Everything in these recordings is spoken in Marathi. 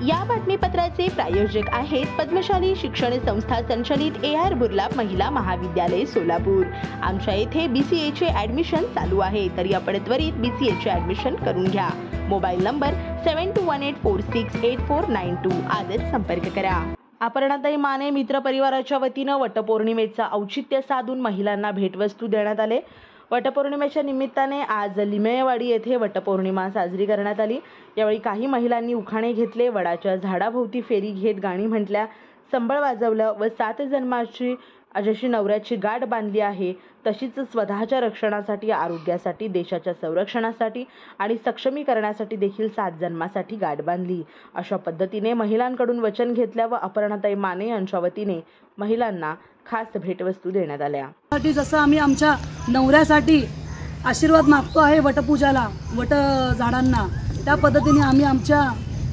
या बातमीपत्राचे प्रायोजक आहेत पद्मशाली शिक्षण संस्था संचलित AR बुर्ला महिला महाविद्यालय सोलापूर। आमच्या येथे BCA चे ऍडमिशन चालू आहे, तरी आपण त्वरित BCA चे ऍडमिशन करून घ्या। मोबाईल नंबर 7218468492 आजच संपर्क करा। अपर्णाताई माने मित्र परिवाराच्या वतीने वटपौर्णिमेचा औचित्य साधून महिलांना भेटवस्तू देण्यात आले। वटपौर्णिमेच्या निमित्ताने आज लिमेवाडी येथे वटपौर्णिमा साजरी करण्यात आली। यावेळी काही महिलांनी उखाणे घेतले, वडाच्या झाडाभोवती फेरी घेत गाणी म्हटल्या, संबळ वाजवलं व 7 जन्माची जशी नवऱ्याची गाठ बांधली आहे तशीच स्वतःच्या रक्षणासाठी, आरोग्यासाठी, देशाच्या संरक्षणासाठी आणि सक्षमीकरणासाठी देखील 7 जन्मासाठी गाठ बांधली। अशा पद्धतीने महिलांकडून वचन घेतल्या व अपर्णाताई माने यांच्या वतीने महिलांना खास भेटवस्तू देण्यात आल्या। जसं आम्ही आमच्या नवऱ्यासाठी आशीर्वाद मागतो आहे वटपूजाला, वट झाडांना, त्या पद्धतीने आम्ही आमच्या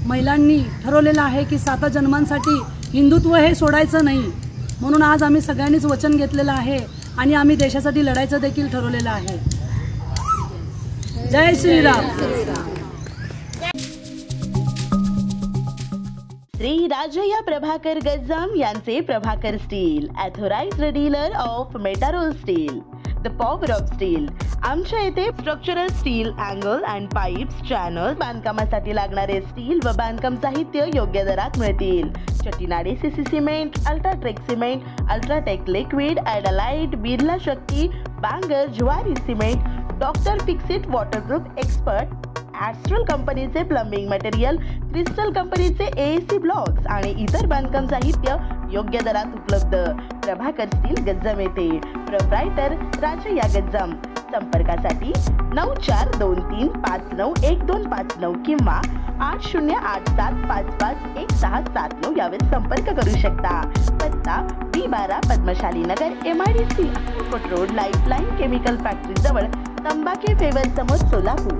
महिलांनी ठरवलेलं आहे की 7 जन्मांसाठी हिंदुत्व हे सोडायचं नाही, म्हणून आज आम्ही सगळ्यांनीच वचन घेतलेलं आहे आणि आम्ही देशासाठी लढायचं देखील ठरवलेलं आहे। जय श्रीराम। श्री राजया प्रभाकर गज्जाम यांचे Prabhakar steel, authorised dealer of Metarol steel, the power of steel. आमच्या येथे structural steel, angle and pipes, channel, बांधकामासाठी लागणारे स्टील व बांधकाम साहित्य योग्य दरात मिळतील। Chettinad CC cement, UltraTech cement, UltraTech liquid, ॲडलाइट, Birla Shakti, Bangur, Zuari cement, doctor Fixit waterproof expert, Astral कंपनीचे प्लंबिंग मटेरियल, क्रिस्टल कंपनीचे AC ब्लॉक्स आणि इतर बांधकाम साहित्य योग्य दरात उपलब्ध। प्रभाकर स्टील गज्जाम येथे। प्रोप्रायटर राजया गज्जाम। संपर्कासाठी 9423591259 किंवा 8087551679 यावर संपर्क करू शकता। पत्ता B12 पद्मशाली नगर, MIDC road, lifeline chemical factory जवळ, तंबाखे फेवर समोर, सोलापूर।